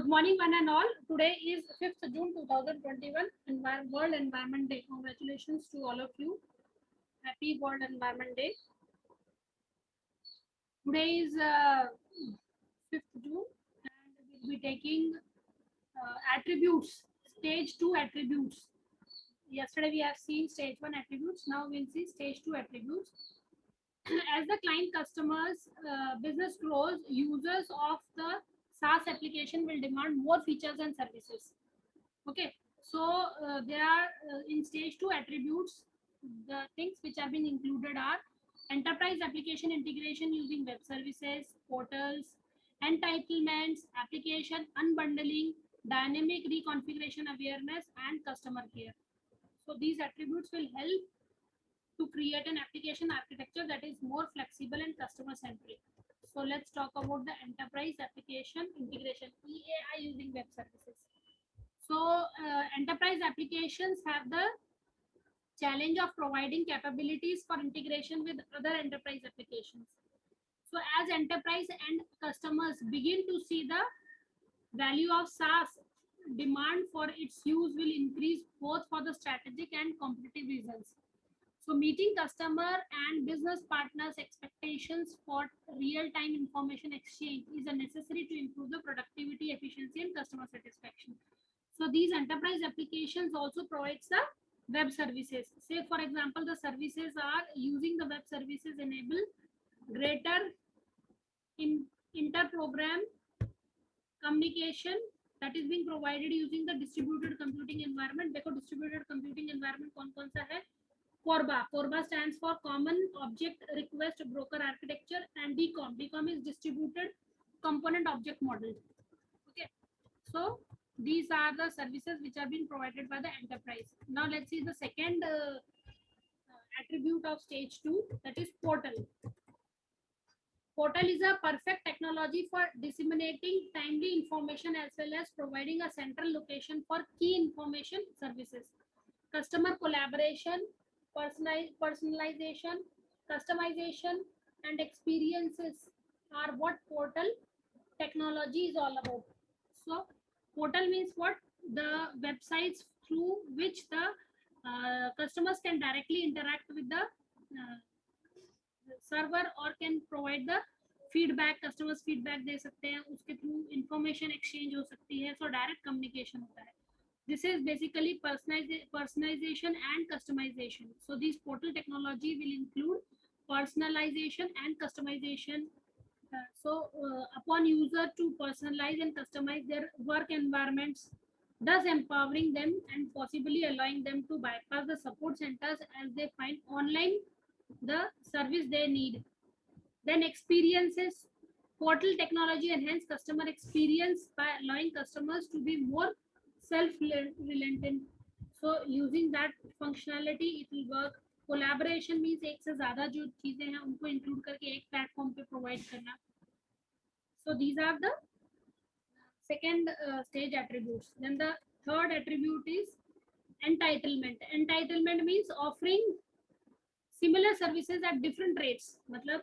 Good morning, one and all. Today is 5th June 2021, World Environment Day. Congratulations to all of you. Happy World Environment Day. Today is 5th June, and we'll be taking attributes, stage 2 attributes. Yesterday we have seen stage 1 attributes. Now we'll see stage 2 attributes. As the client customers business grows, users of the SaaS application will demand more features and services. Okay, so there are in stage 2 attributes, the things which have been included are enterprise application integration using web services, portals, entitlements, application unbundling, dynamic reconfiguration awareness, and customer care. So these attributes will help to create an application architecture that is more flexible and customer centric. So let's talk about the enterprise application integration, EAI, using web services. So enterprise applications have the challenge of providing capabilities for integration with other enterprise applications. So as enterprise and customers begin to see the value of SaaS, demand for its use will increase both for the strategic and competitive reasons. So meeting customer and business partners' expectations for real-time information exchange is a necessary to improve the productivity, efficiency, and customer satisfaction. So these enterprise applications also provides the web services. Say for example, the services are using the web services enable greater inter-program communication that is being provided using the distributed computing environment. देखो distributed computing environment कौन सा है? CORBA. CORBA stands for Common Object Request Broker Architecture, and DCOM. DCOM is Distributed Component Object Model. Okay, so these are the services which are being provided by the enterprise. Now let's see the second attribute of stage 2, that is portal. Portal is a perfect technology for disseminating timely information as well as providing a central location for key information services. Customer collaboration, personalization, customization, and experiences are what portal technology is all about. So portal means what? The websites through which the customers can directly interact with the server or can provide the feedback, customers feedback दे सकते हैं, उसके through information exchange हो सकती है, so direct communication होता है. This is basically personalization and customization. So this portal technology will include personalization and customization. Upon user to personalize and customize their work environments, thus empowering them and possibly allowing them to bypass the support centers as they find online the service they need. Then experiences. Portal technology enhance customer experience by allowing customers to be more self-reliant. So using that functionality it will work. Collaboration means एक से ज़्यादा जो चीजें हैं उनको include करके एक platform पे provide करना. So these are the second stage attributes. Then the third attribute is entitlement. Entitlement means offering similar services at different rates. मतलब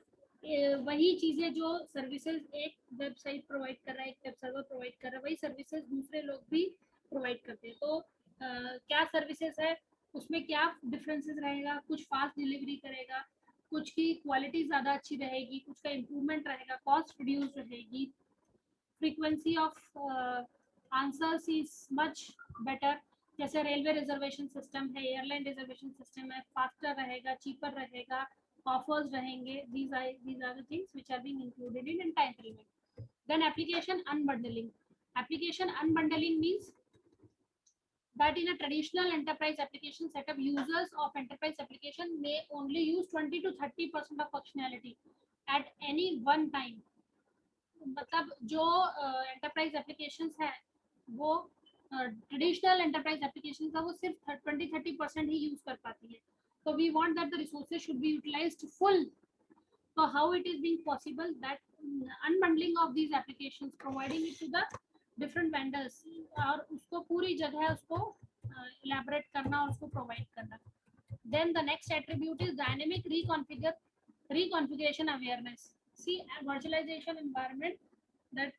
वही चीजें जो सर्विसेज एक वेबसाइट प्रोवाइड कर रहा है, एक वेब सर्वर प्रोवाइड कर रहा है, वही सर्विसेज दूसरे लोग भी प्रोवाइड करते हैं. तो क्या सर्विसेज है, उसमें क्या डिफरेंसेस रहेगा? कुछ फास्ट डिलीवरी करेगा, कुछ की क्वालिटी ज़्यादा अच्छी रहेगी, कुछ का इम्प्रूवमेंट रहेगा, कॉस्ट रिड्यूस रहेगी, frequency of answers is much better. जैसे रेलवे रिजर्वेशन सिस्टम है, एयरलाइन रिजर्वेशन सिस्टम है, फास्टर रहेगा, चीपर रहेगा, offers रहेंगे. These are the things which are being included in entitlement. Then application unbundling. Application unbundling means that in a traditional enterprise application setup, users of enterprise application may only use 20 to 30% of functionality at any one time. मतलब जो enterprise applications है वो traditional enterprise applications है वो सिर्फ 20-30% ही use कर पाती है. So we want that the resources should be utilized full. So how it is being possible? That unbundling of these applications, providing it to the different vendors और उसको पूरी जगह उसको elaborate करना और उसको provide करना. Then the next attribute is dynamic reconfiguration awareness. See, a virtualization environment that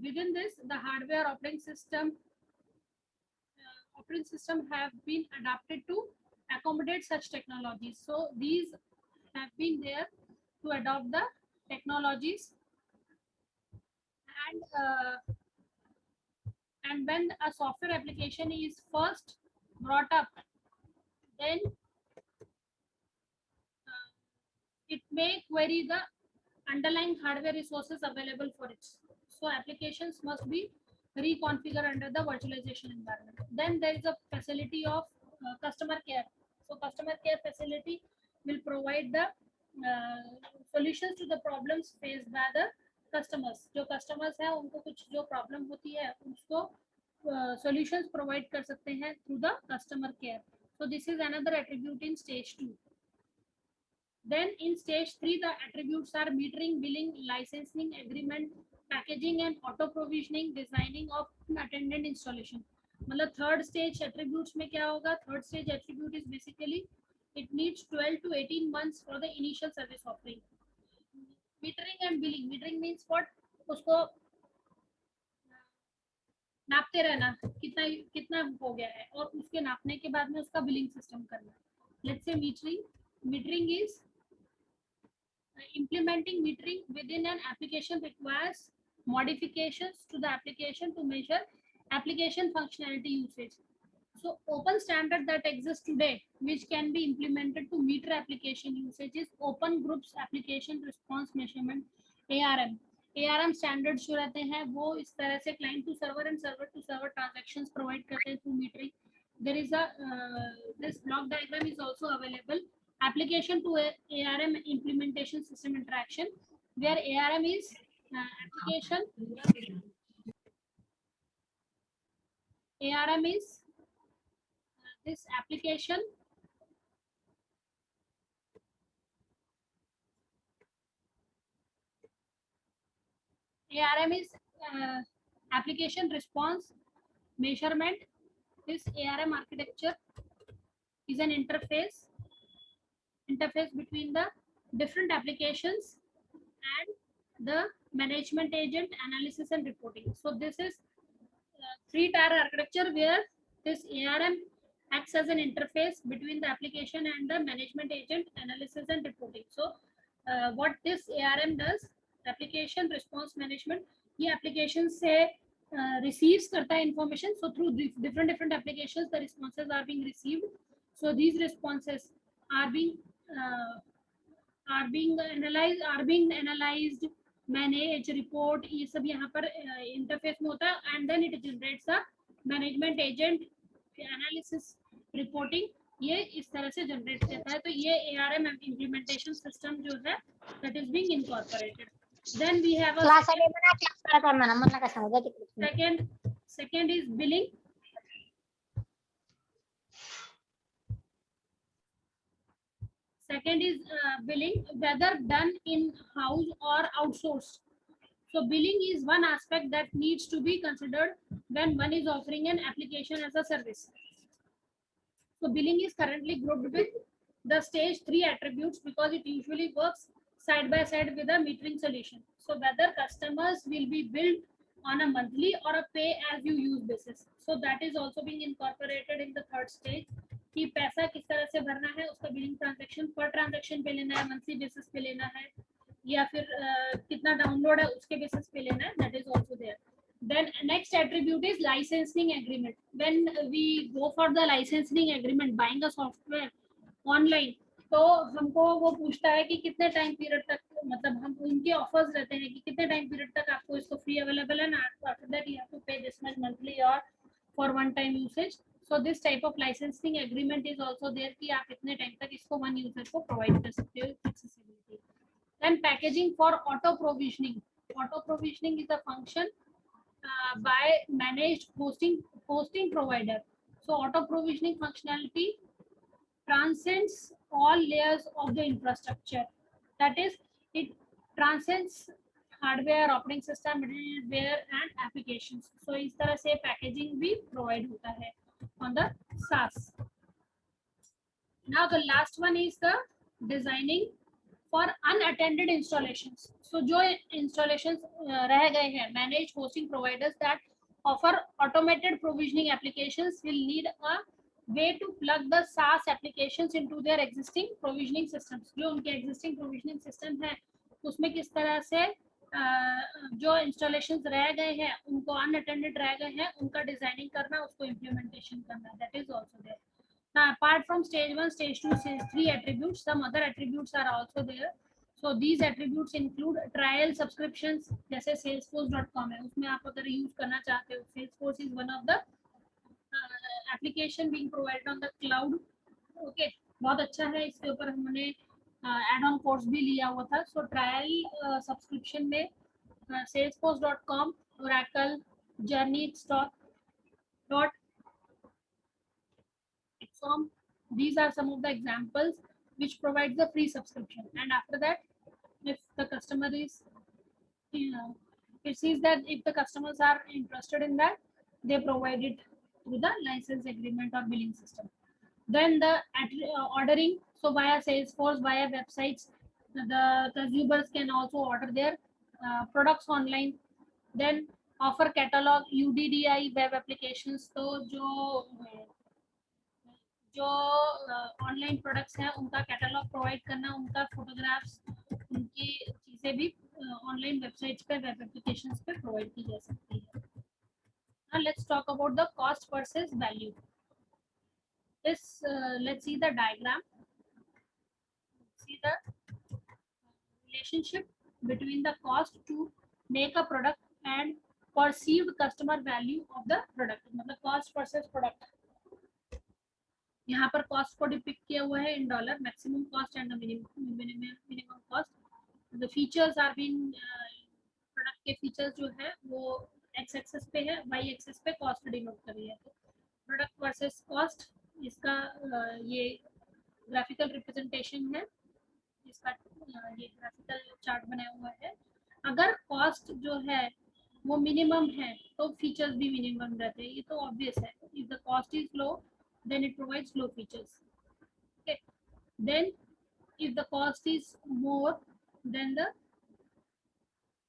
within this, the hardware operating system have been adapted to accommodate such technologies. So these have been there to adopt the technologies, and when a software application is first brought up, then it may query the underlying hardware resources available for it. So applications must be reconfigured under the virtualization environment. Then there is a facility of customer care. So customer care facility will provide the solutions to the problems faced by the customers. जो customers हैं उनको कुछ जो problem होती है उसको solutions provide कर सकते हैं through the customer care. So this is another attribute in stage 2. Then in stage 3, the attributes are metering, billing, licensing, agreement, packaging and auto provisioning, designing of attendant installation. मतलब third stage attributes में क्या होगा? Third stage attribute is basically it needs 12 to 18 months for the initial service offering. Metering and billing. Metering means what? उसको नापते रहना कितना कितना हो गया है और उसके नापने के बाद में उसका बिलिंग सिस्टम करना. Let's say metering is implementing metering within an application requires modifications to the application to measure application functionality usage. So open standard that exists today which can be implemented to meter application usage is Open Groups Application Response Measurement, ARM. ARM standards जो रहते हैं वो इस तरह से client to server and server to server transactions provide करते हैं through metering. There is a this block diagram is also available. Application to ARM implementation system interaction, where ARM is ARM is this application ARM is application response measurement. This ARM architecture is an interface between the different applications and the management agent analysis and reporting. So this is three-tier architecture where this ARM acts as an interface between the application and the management agent analysis and reporting. So what this ARM does, application response management, ये application से receives करता है information. So through different applications the responses are being received. So these responses are being analyzed, manage, report, ये सब यहाँ पर interface में होता है and then it generates a management agent analysis reporting. ये इस तरह से जनरेट करता है. तो ये ARM implementation system जो है that is being incorporated. Then we have a second is billing. Second is billing, whether done in-house or outsourced. So billing is one aspect that needs to be considered when one is offering an application as a service. So billing is currently grouped with the stage 3 attributes because it usually works side by side with a metering solution. So whether customers will be billed on a monthly or a pay as you use basis. So that is also being incorporated in the third stage. कि पैसा किस तरह से भरना है, उसका billing transaction पर transaction पे लेना है, मंथली बेसिस पे लेना है या फिर कितना डाउनलोड है उसके बेसिस पे लेना है. That is also there. Then next attribute is licensing agreement. When we go for the licensing agreement, buying a software online, तो हमको वो पूछता है कि कितने टाइम पीरियड तक, मतलब हम उनके ऑफर्स रहते हैं कि कितने टाइम पीरियड तक आपको इसको फ्री अवेलेबल है ना, after that you have to pay this much monthly और for one time usage. So this type of licensing agreement is also there कि आप इतने टाइम तक इसको वन यूजर को प्रोवाइड कर सकते हो accessibility. Then packaging for auto provisioning. Auto provisioning is a function by managed hosting provider. So auto provisioning functionality transcends all layers of the infrastructure. That is, it transcends hardware, operating system, middleware and applications. So इस तरह से packaging भी provide होता है on the SaaS. Now the last one is the designing for unattended installations, so जो installations रह गए हैं, manage hosting providers that offer automated provisioning applications will need a way to plug the SaaS applications into their existing provisioning systems. जो उनके existing provisioning system है उसमें किस तरह से जो इंस्टॉलेशंस रह गए हैं, उनको अनअटेंडेड रह गए हैं, उनका डिजाइनिंग करना, उसको इम्प्लीमेंटेशन करना, that is also there. Now, apart from stage 1, stage 2, stage 3 attributes, some other attributes are also there. So these attributes include trial subscriptions, जैसे salesforce.com है, उसमें आप अगर यूज करना चाहते हो, salesforce is one of the application being provided on the cloud. Okay, बहुत अच्छा है, इसके ऊपर हमने एड ऑन कोर्स भी लिया हुआ था. सो ट्रायल सब्सक्रिप्शन में salesforce.com, Oracle, journey.com, these are some of the examples which provides the free subscription. And after that, if the customer is it sees that if the customers are interested in that, they provide it through the license agreement or billing system. Then the ordering, so via Salesforce, via websites, the consumers can also order their products online. Then offer catalog, UDDI web applications, तो जो online products हैं उनका catalogue provide करना, उनका photographs, उनकी चीज़ें भी online websites पे, वेब एप्लीकेशंस पे प्रोवाइड की जा सकती है. Now let's talk about the cost versus value. This let's see the diagram. See the relationship between the cost to make a product and perceived customer value of the product. मतलब cost versus product. यहाँ पर cost को depict किया हुआ है in dollar, maximum cost and minimum cost. The features are been, product के features जो है वो एक्स एक्सेस पे है, वाई एक्सेस पे कॉस्ट डिनोट कर रही है. तो प्रोडक्ट वर्सेस कॉस्ट, इसका ये ग्राफिकल रिप्रेजेंटेशन है, इसका ये ग्राफिकल चार्ट बनाया हुआ है. अगर कॉस्ट जो है वो मिनिमम है तो फीचर्स भी मिनिमम रहते हैं, ये तो ऑब्वियस है. If the cost is low, then it provides low features. Okay, then if the cost is more, then the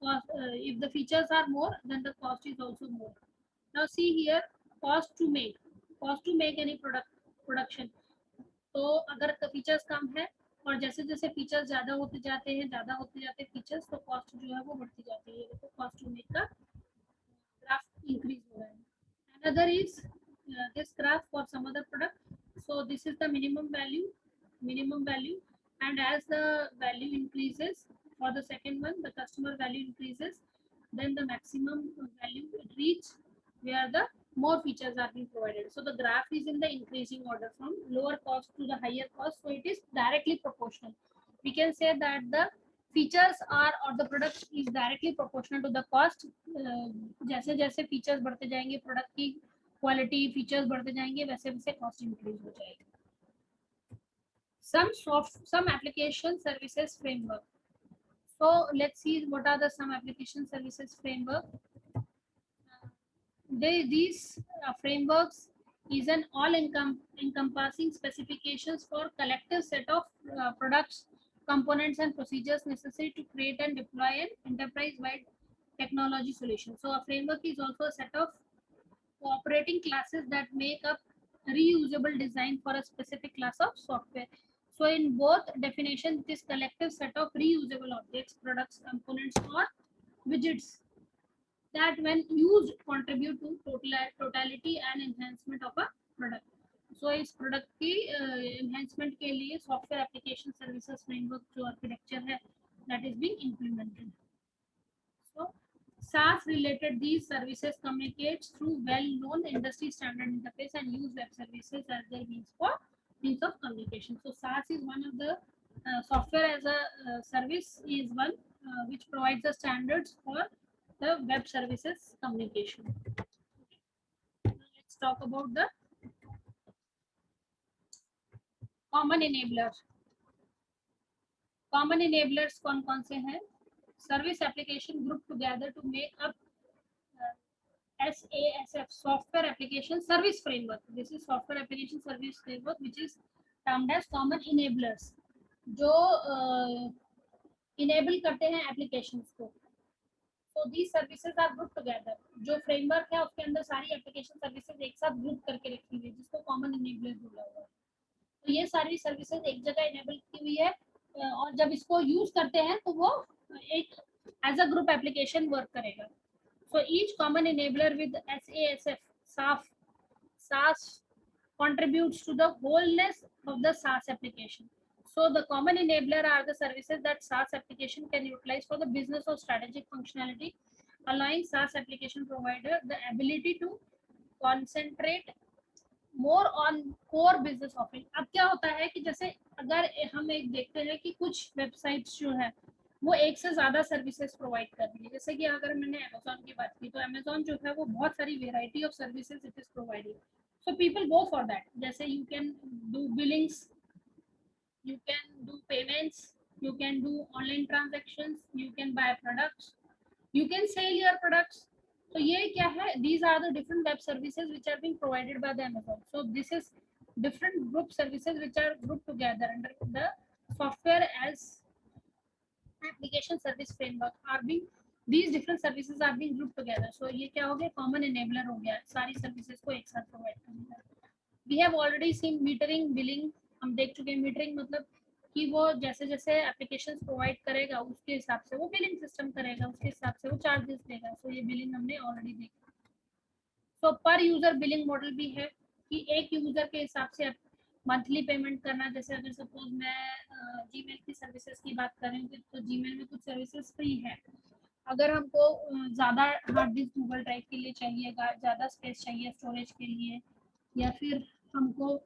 cost, if the features are more, then the cost is also more. Now see here, cost to make any production. तो अगर features कम है और जैसे जैसे features ज़्यादा होते जाते features, तो कॉस्ट जो है वो बढ़ती जाती है. तो कॉस्ट टू मेक का ग्राफ इंक्रीज हो रहा है. Another is this graph for some other product. So this is the minimum value, and as the value increases, for the second one the customer value increases, then the maximum value it reach where the more features are being provided. So the graph is in the increasing order from lower cost to the higher cost, so it is directly proportional. We can say that the features are or the product is directly proportional to the cost. जैसे जैसे features बढ़ते जाएंगे, product की quality features बढ़ते जाएंगे, वैसे वैसे cost increase हो जाएगी. some application services framework. So let's see what are the some application services framework. These frameworks is an all encompassing specifications for collective set of products, components and procedures necessary to create and deploy an enterprise wide technology solution. So a framework is also a set of operating classes that make up reusable design for a specific class of software. So in both definitions, this collective set of reusable objects, products, components or widgets that when used contribute to totality and enhancement of a product. So इस product की enhancement के लिए software application services framework जो architecture है that is being implemented. So SaaS related these services communicates through well-known industry standard interface and use web services as their means of communication. So SaaS is one of the software as a service is one which provides the standards for the web services communication. Let's talk about the common enablers. Common enablers कौन से हैं? Service application group together to make up SASF, software application service framework. This is software application service framework which is termed as common enablers. जो enable करते हैं applications को। So these services are grouped together. जो framework है उसके अंदर सारी application services एक साथ ग्रुप करके रखी हुई है, जिसको कॉमन इनेबलर बोला हुआ है। तो ये सारी सर्विसेज एक जगह इनेबल की हुई है, और जब इसको यूज करते हैं तो वो एक as a group application work करेगा। So each common enabler with SaaS contributes to the wholeness of the SaaS application. So the common enabler are the services that SaaS application can utilize for the business or strategic functionality, allowing SaaS application provider the ability to concentrate more on core business offering. अब क्या होता है कि जैसे अगर हम एक देखते हैं कि कुछ वेबसाइट्स जो है वो एक से ज्यादा सर्विसेज प्रोवाइड कर रही है, जैसे कि अगर मैंने अमेजोन की बात की तो अमेजोन जो है वो बहुत सारी variety of services it is providing. So people go for that, जैसे you can do billings, you can do payments, you can do online transactions, you can buy products, you can sell your products. So ये क्या है, these are the different web services which are being provided by the Amazon. So this is different group services which are grouped together under the software as application service framework are being, these different services are being grouped together. So ये क्या हो गया, common enabler हो गया, सारी services को एक साथ provide करने का। We have already seen metering, billing, हम देख चुके हैं। मीटरिंग मतलब कि वो जैसे जैसे एप्लीकेशंस प्रोवाइड करेगा उसके हिसाब से वो बिलिंग सिस्टम करेगा, उसके हिसाब से वो चार्जेस देगा। सो ये बिलिंग हमने ऑलरेडी देखा। सो पर यूजर बिलिंग मॉडल भी है कि एक यूजर के हिसाब से मंथली पेमेंट करना। जैसे अगर सपोज मैं जीमेल की सर्विसेज की बात कर रही हूँ तो जीमेल में कुछ सर्विसेज फ्री है। अगर हमको ज़्यादा हार्ड डिस्क गूगल ड्राइव के लिए चाहिए, ज़्यादा स्पेस चाहिए स्टोरेज के लिए, या फिर हमको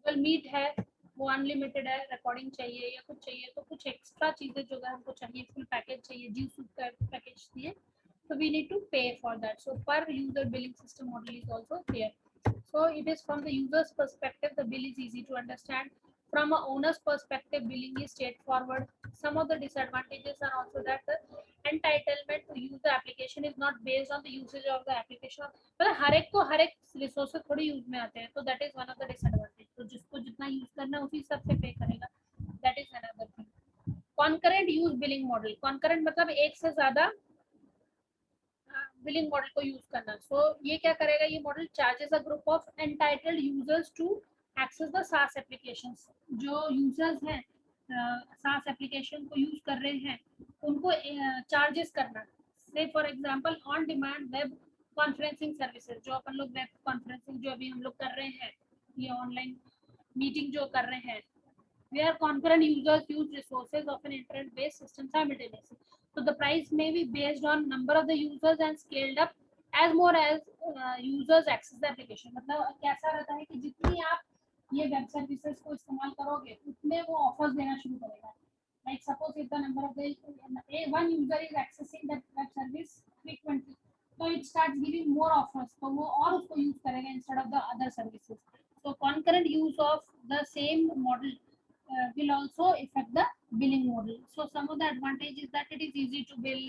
गूगल मीट है वो अनलिमिटेड है, रिकॉर्डिंग चाहिए या कुछ चाहिए, तो कुछ एक्स्ट्रा चीज़ें जो अगर हमको चाहिए, फुल पैकेज चाहिए, जी सूट का पैकेज चाहिए, so we need to pay for that. So per user billing system model is also there. So it is from the user's perspective, the bill is easy to understand. From a owner's perspective, billing is straightforward. Some of the disadvantages are also that the entitlement to use the application is not based on the usage of the application. मतलब हर एक को हर एक resources थोड़ी use में आते हैं, तो that is one of the disadvantage. तो जिसको जितना यूज करना है उसी हिसाब से पे करेगा, that is another thing. Concurrent use billing model, concurrent मतलब एक से ज्यादा बिलिंग मॉडल को यूज करना। सो ये क्या करेगा, ये model charges a group of entitled users to access the SaaS applications. जो यूजर्स हैं सास एप्लीकेशन को यूज कर रहे हैं उनको चार्जेस करना। से for example on demand web conferencing services, जो अपन लोग वेब कॉन्फ्रेंसिंग जो अभी हम लोग कर रहे हैं, ये ऑनलाइन मीटिंग जो कर रहे हैं, where concurrent users use resources of an internet-based system simultaneously. So the price may be based on number of the users and scaled up as more as users access the application. मतलब कैसा रहता है कि जितनी आप ये web services को इस्तेमाल करोगे उतने वो ऑफर्स देना शुरू करेगा। Like suppose if the number of the one user is accessing that web service frequently, so it starts giving more offers. तो वो और उसको use करेगा instead of the other services. So concurrent use of the same model will also affect the billing model. So some of the advantage is that it is easy to bill,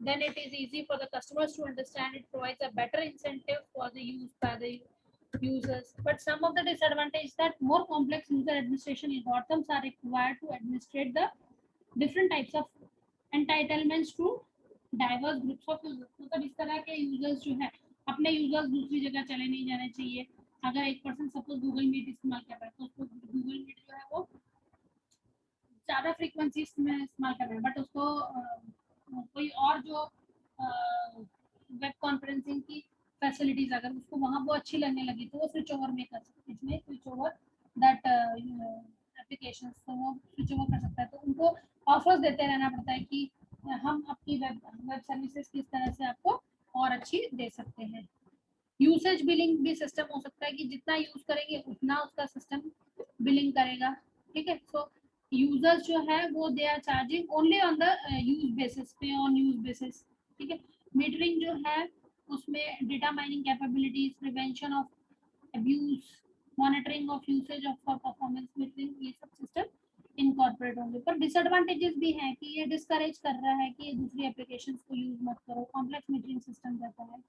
then it is easy for the customers to understand, it provides a better incentive for the use by the users. But some of the disadvantage that more complex user administration algorithms are required to administrate the different types of entitlements to diverse groups of users. मतलब इस तरह के users जो है अपने users दूसरी जगह चले नहीं जाने चाहिए। अगर एक पर्सन सपोज गूगल मीट इस्तेमाल कर रहा है तो उसको गूगल मीट जो है वो ज़्यादा फ्रीक्वेंसी में इस्तेमाल कर रहे हैं, बट उसको कोई और जो वेब कॉन्फ्रेंसिंग की फैसिलिटीज अगर उसको वहाँ वो अच्छी लगने लगी तो वो स्विच ओवर में कर सकते हैं, इसमें स्विच ओवर दैट एप्लीकेशन, तो वो स्विच ओवर कर सकता है। तो उनको ऑफर्स देते रहना पड़ता है कि हम आपकी वेब सर्विसेज किस तरह से आपको और अच्छी दे सकते हैं। यूसेज बिलिंग भी सिस्टम हो सकता है कि जितना यूज करेंगे उतना उसका सिस्टम बिलिंग करेगा। ठीक है, सो यूजर्स जो है वो they are charging only on the use basis, pay on use basis. ठीक है, मीटरिंग जो है उसमें data mining capabilities, prevention of abuse, monitoring of usage of for performance metering, ये सब सिस्टम इनकॉर्पोरेट होंगे। पर डिसएडवांटेजेस भी हैं कि ये डिस्करेज कर रहा है कि ये दूसरी एप्लीकेशंस को यूज मत करो, कॉम्प्लेक्स मीटरिंग सिस्टम रहता है।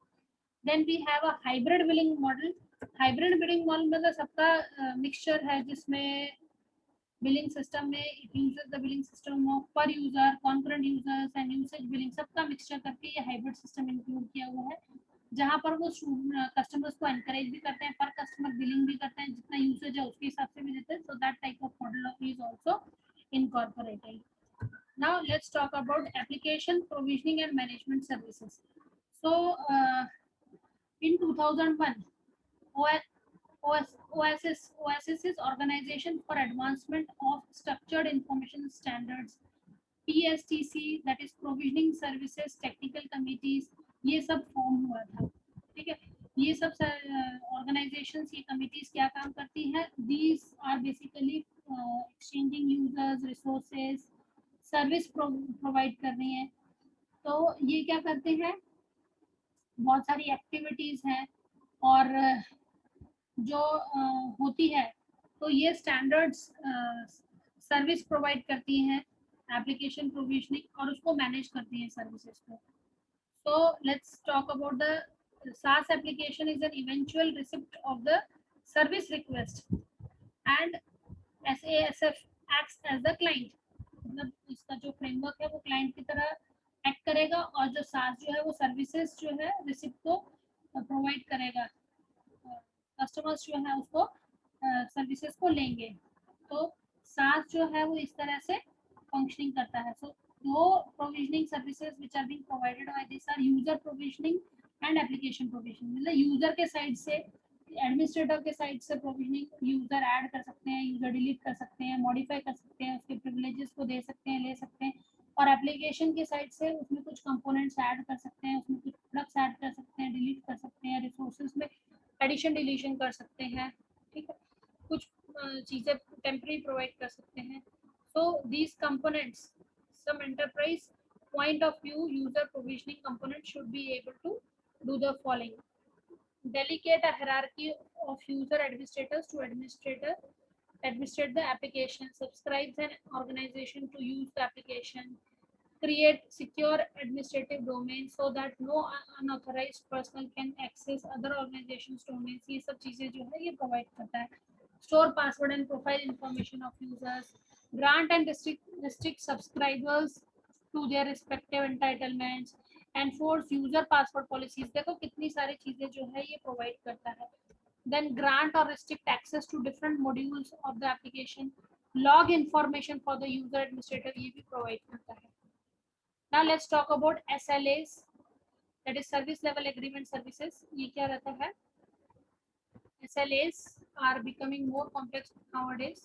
Then we have a hybrid billing model. Hybrid billing model मतलब सबका मिक्सचर है जिसमें बिलिंग सिस्टम में it uses the billing system of per user, concurrent users and usage billing, सबका मिक्सचर करके ये हाइब्रिड सिस्टम इंक्लूड किया हुआ है, जहाँ पर वो कस्टमर्स को एनकरेज भी करते हैं, पर कस्टमर बिलिंग भी करते हैं, जितना यूसेज है उसके हिसाब से भी देते हैं. So that type of model is also incorporated. Now let's talk about application provisioning and management services. So in 2001, OSS is Organization for Advancement of Structured Information Standards, PSTC, that is Provisioning Services Technical Committees, ये सब form हुआ था. ठीक है, ये सब organisations, ये committees क्या काम करती हैं? These are basically exchanging users, resources, service provide कर रही हैं. तो ये क्या करते हैं? बहुत सारी एक्टिविटीज हैं और जो होती है, तो ये स्टैंडर्ड्स सर्विस प्रोवाइड करती हैं, एप्लीकेशन प्रोविजनिंग, और उसको मैनेज करती हैं सर्विसेज को. So let's talk about the SaaS application is an eventual receipt of the service request and SASF acts as the client. मतलब इसका जो फ्रेमवर्क है वो क्लाइंट की तरह एक्ट करेगा, और जो SaaS जो है वो सर्विसेज जो है रिसिप्ट को प्रोवाइड करेगा, कस्टमर्स जो है उसको सर्विसेज को लेंगे. तो SaaS जो है वो इस तरह से फंक्शनिंग करता है. सो दो provisioning services which are being provided by this are user provisioning and application provisioning. मतलब यूजर के साइड से, एडमिनिस्ट्रेटर के साइड से प्रोविजनिंग, यूजर ऐड कर सकते हैं, यूजर डिलीट कर सकते हैं, मॉडिफाई कर सकते हैं, उसके प्रिविलेजेस को दे सकते हैं, ले सकते हैं. और एप्लीकेशन के साइड से उसमें कुछ कंपोनेंट्स ऐड कर सकते हैं, उसमें कुछ प्रोडक्ट्स ऐड कर सकते हैं, डिलीट कर सकते हैं, रिसोर्सेज में एडिशन डिलीशन कर सकते हैं. ठीक है, कुछ चीज़ें टेम्पररी प्रोवाइड कर सकते हैं. So these components, some enterprise point of view user provisioning component should be able to do the following: delegate a hierarchy of user administrators to administrate the application, subscribes an organization to use the application, create secure administrative domains so that no unauthorized person can access other organizations domains. ये सब चीजें जो है ये provide करता है. Store password and profile information of users, grant and restrict subscribers to their respective entitlements, enforce user password policies. देखो कितनी सारी चीजें जो है ये प्रोवाइड करता है. Then grant or restrict access to different modules of the application, log information for the user administrator, ये भी प्रोवाइड करता है. Now let's talk about SLAs, that is service level agreement services. ये क्या रहता है? SLAs are becoming more complex nowadays.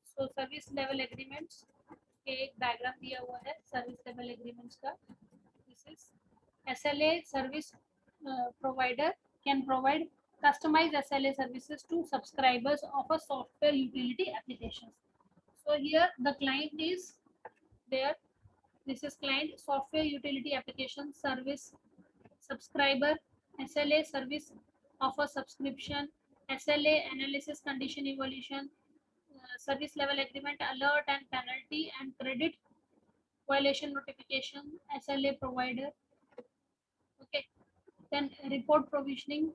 So service level agreements के एक डायग्राम दिया हुआ है सर्विस लेवल एग्रीमेंट्स का. This is SLA. Service provider can provide customized SLA services to subscribers of a software utility application. So here the client is there. This is client, software utility application service, subscriber, SLA service of a subscription, SLA analysis condition evaluation, service level agreement, alert and penalty and credit violation notification, SLA provider. Okay, then report provisioning,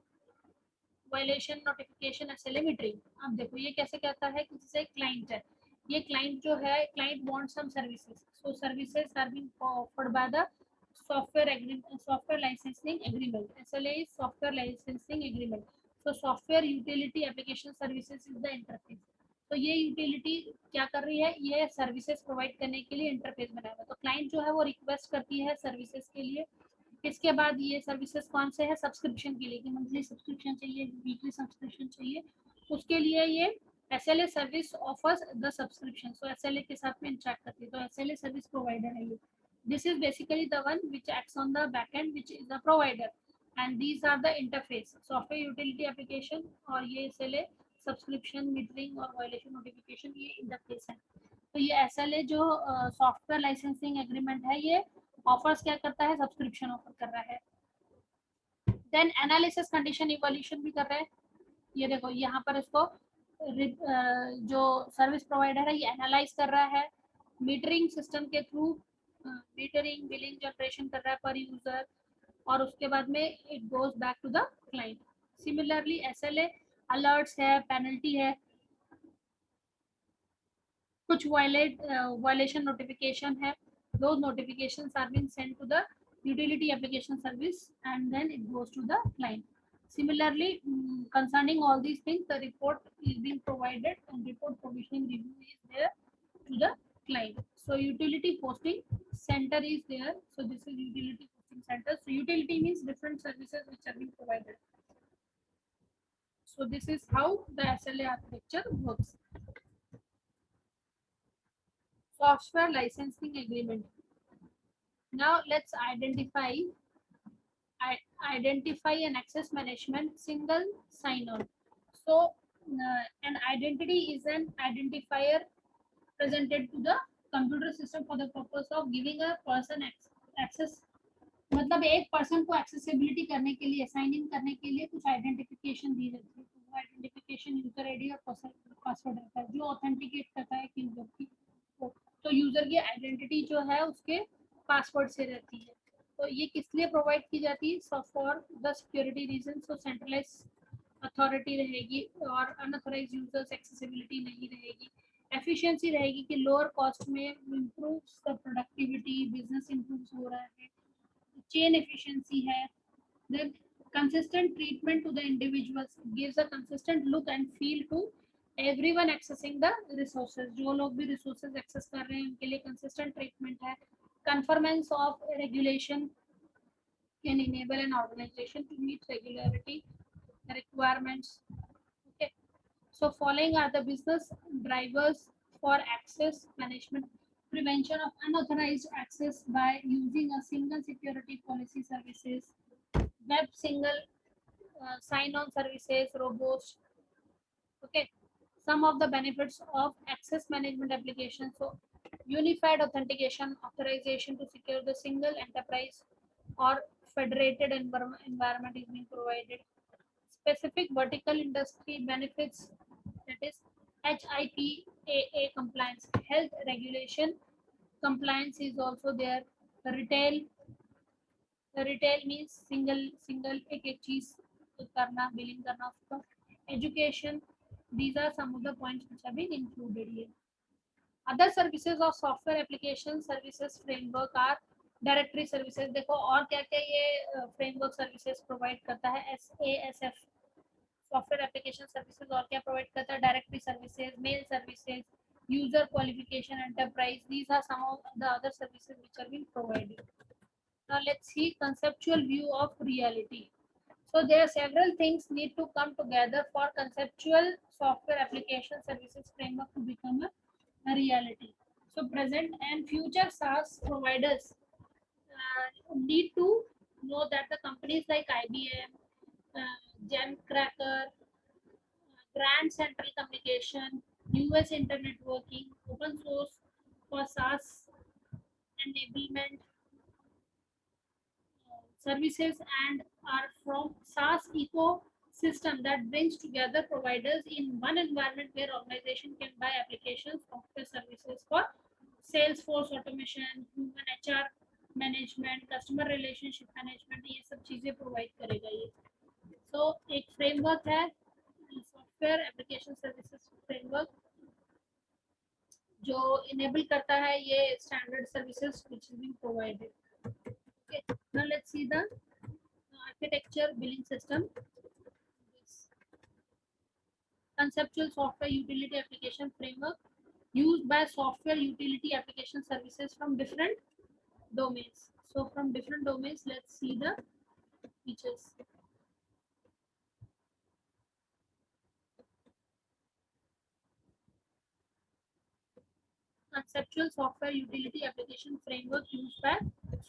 violation notification, SLA metering. अब देखो ये कैसे कहता है कि जैसे client है, ये क्लाइंट जो है, client want some services, so services are being offered by the software licensing agreement. SLA is software licensing agreement. So software utility application services is the interface. तो ये यूटिलिटी क्या कर रही है? ये सर्विसेज प्रोवाइड करने के लिए इंटरफेस बनाया हुआ. तो क्लाइंट जो है वो रिक्वेस्ट करती है सर्विसेज के लिए. इसके बाद ये सर्विसेज कौन से है? सब्सक्रिप्शन के लिए, कि मंथली सब्सक्रिप्शन चाहिए, वीकली सब्सक्रिप्शन चाहिए, उसके लिए ये SLA service offers the subscription. So SLA के साथ में इंटरेक्ट करती है, तो SLA सर्विस प्रोवाइडर है ये. This is basically the one which acts on the back end which is the provider, and these are the interface, software utility application, और ये SLA सब्सक्रिप्शन, मीटरिंग और वायलेशन नोटिफिकेशन, ये interface है. तो ये SLA जो सॉफ्टवेयर लाइसेंसिंग एग्रीमेंट है, ये ऑफर्स क्या करता है? सब्सक्रिप्शन ऑफर कर रहा है. देन एनालिसिस कंडीशन इवोल्यूशन भी कर रहा है. ये देखो यहाँ पर इसको जो सर्विस प्रोवाइडर है ये एनालाइज कर रहा है, मीटरिंग सिस्टम के थ्रू मीटरिंग बिलिंग जनरेशन कर रहा है पर यूजर, और उसके बाद में it goes back to the client. Similarly SLA alerts है, पेनल्टी है, कुछ वायलेशन नोटिफिकेशन है, those notifications are being sent to the utility application service and then it goes to the client. Similarly, concerning all these things, the report is being provided and report provisioning review is there to the client. So utility posting center is there. So this is utility posting center. So utility means different services which are being provided. So this is how the SLA architecture works. Software licensing agreement. Now let's identify an access management single sign-on. So an identity is an identifier presented to the computer system for the purpose of giving a person access. मतलब एक person को accessibility करने के लिए, sign in करने के लिए कुछ आइडेंटिफिकेशन दी जाती है। तो वो आइडेंटिफिकेशन यूजर आईडी और पासवर्ड रहता है जो ऑथेंटिकेट करता है कि यूजर की, तो यूजर की आइडेंटिटी जो है उसके पासवर्ड से रहती है। तो ये किस लिए प्रोवाइड की जाती है? So for the security reason. So centralise authority रहेगी और अनऑथराइज्ड यूजर्स एक्सेसिबिलिटी नहीं रहेगी। एफिशिएंसी रहेगी कि लोअर कॉस्ट में improve the productivity, business improve हो रहा है, chain efficiency है। Then consistent treatment to the individuals, gives a consistent look and feel to everyone accessing the resources। जो लोग भी resources access कर रहे हैं उनके लिए consistent treatment है। Conformance of regulation can enable an organization to meet regularity requirements। Okay, so following are the business drivers for access management. Prevention of unauthorized access by using a single security policy services, web single sign-on services, robust. Okay, some of the benefits of access management application. So unified authentication, authorization to secure the single enterprise or federated environment is being provided. Specific vertical industry benefits, that is HIPAA compliance, health regulation compliance is also there. Retail, retail means single एक एक चीज करना, billing करना उसका। Education, these are some of the points which have been included here. Other services of software application services framework are directory services. देखो और क्या क्या ये फ्रेमवर्क सर्विसेज प्रोवाइड करता है। SASF सॉफ्टवेयर एप्लीकेशन सर्विसेज और क्या प्रोवाइड करता है? Directory services, mail services, user qualification, enterprise. These are some of the other services which are being provided. Now let's see conceptual view of reality. So there are several things need to come together for conceptual software application services framework to become a reality. So present and future SaaS providers need to know that the companies like IBM, Gemcracker, Grand Central Communication, US Internet Working, open source for SaaS enablement services and are from SaaS ecosystem that brings together providers in one environment where organization can buy applications, software services for Salesforce automation, human HR management, customer relationship management, ये सब चीजें provide करेगा ये। So एक framework है software application services framework जो enable करता है ये standard services which is being provided. Okay, now let's see the architecture billing system. Conceptual software utility application framework used by software utility application services from different domains. So from different domains, let's see the features. Conceptual software utility application framework used by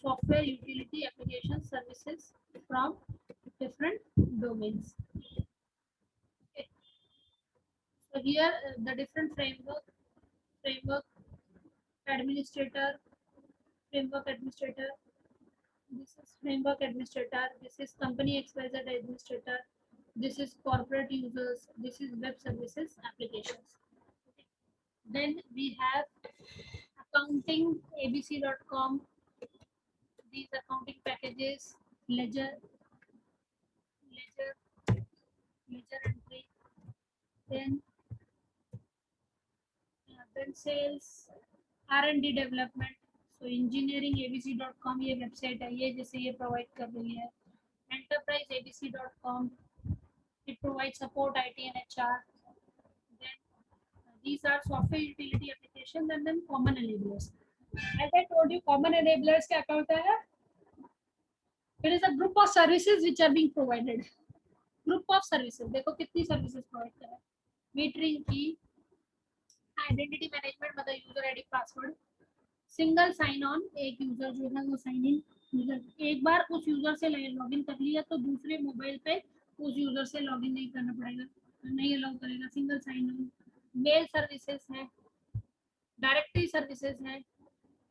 software utility application services from different domains. Okay. So here the different framework administrator, this is framework administrator, this is company XYZ administrator, this is corporate users, this is web services applications. Okay. Then we have accounting abc.com, these accounting packages, ledger entry. Then then sales, R&D development. So engineeringabc.com ये website है, ये जैसे ये provide कर रही है. enterpriseabc.com, it provides support IT and HR. Then these are software utility applications and then common enablers. As I told you, common enablers क्या होता है? It is a group of services which are being provided. Group of services. देखो कितनी services provide कर रहा है. Metering की, identity management मतलब user ID password, single sign on, एक user जो है वो sign in यूजर, एक बार उस यूजर से लॉगिन कर लिया तो दूसरे मोबाइल पे उस यूजर से लॉगिन नहीं करना पड़ेगा, नहीं अलाउ करेगा. Single sign on. Mail services है, डायरेक्टरी सर्विसेज है,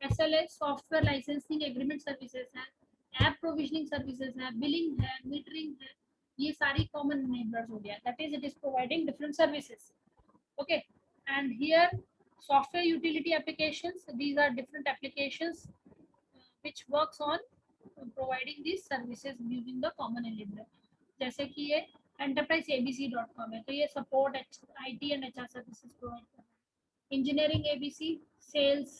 SLS software licensing agreement services है, ऐप प्रोविजनिंग सर्विसेज है, बिलिंग है, मीटरिंग है. ये सारी कॉमन एनेबलर्स हो गया. That is it is providing different services. Okay, and here software utility applications, these are different applications which works on providing these services using the common enabler. जैसे कि ये enterpriseabc.com है, तो ये support IT and HR services provide कर रहा है. engineering abc sales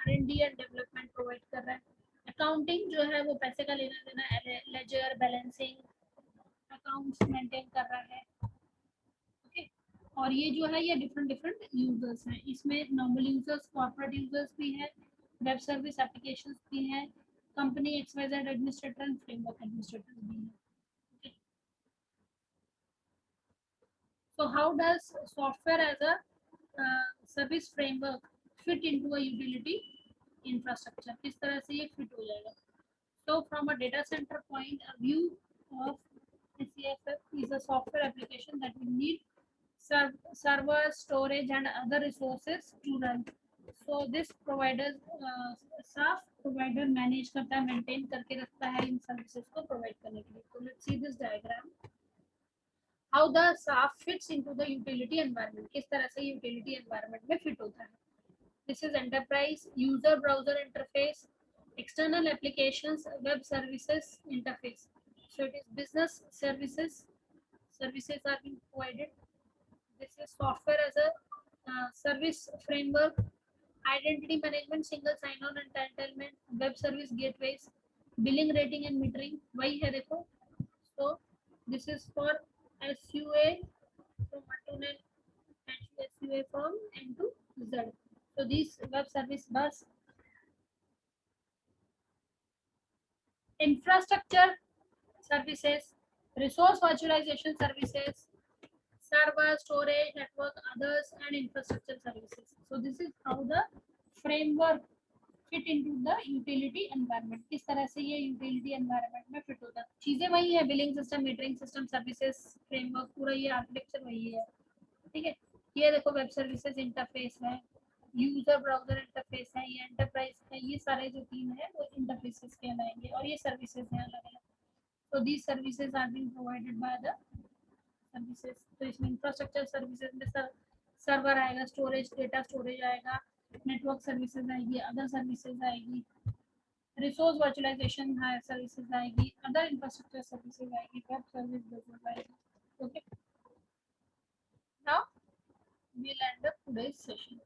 R&D and development provide कर रहा है. accounting जो है वो पैसे का लेना देना, ledger balancing accounts maintain कर रहा है. ओके, और ये जो है ये डिफरेंट यूजर्स हैं. इसमें नॉर्मल यूजर्स, कॉर्पोरेट यूजर्स भी है, वेब सर्विस एप्लीकेशंस भी हैं, company XYZ administrator and framework administrator भी हैं. Okay, so how does software as a service framework fit into a utility infrastructure? किस तरह से ये फिट हो जाएगा? So from a data center point of view of SCFF is a software application that we need server, storage and other resources to run. So this provider SAF provider manage करता है, maintain करके रखता है इन services को provide करने के लिए. So let's see this diagram. How the SAF fits into the utility environment? किस तरह से utility environment में fit होता है? This is enterprise user browser interface, external applications, web services interface. So it is business services. Services are being provided. This is software as a service framework, identity management, single sign-on entitlement, web service gateways, billing, rating and metering. वही है देखो. So this is for SUA from 1 to 9 and SUA from N to Z. So these web service bus, infrastructure services, resource virtualization services, server, storage, network, others, and infrastructure services. So this is how the framework fit into the utility environment. किस तरह से ये utility environment में fit होता है? चीजें वही है, billing system, metering system, services, framework, पूरा ये architecture वही है. ठीक है, ये देखो web services interface है, यूजर ब्राउजर इंटरफेस है, ये एंटरप्राइज है, ये सारे जो तीन है वो इंटरफेसेस कहलाएंगे और ये सर्विसेज हैं अलग अलग. तो these services are being provided by the services. तो इसमें इंफ्रास्ट्रक्चर सर्विसेज में सर्वर आएगा, स्टोरेज डेटा स्टोरेज आएगा, नेटवर्क सर्विसेज आएगी, अदर सर्विसेज आएगी, रिसोर्स वर्चुअलाइजेशन सर्विसेज आएगी, अदर इंफ्रास्ट्रक्चर सर्विसेज आएगी, वेब सर्विस बिजनेस आएगी. Okay, now we'll end up today's session.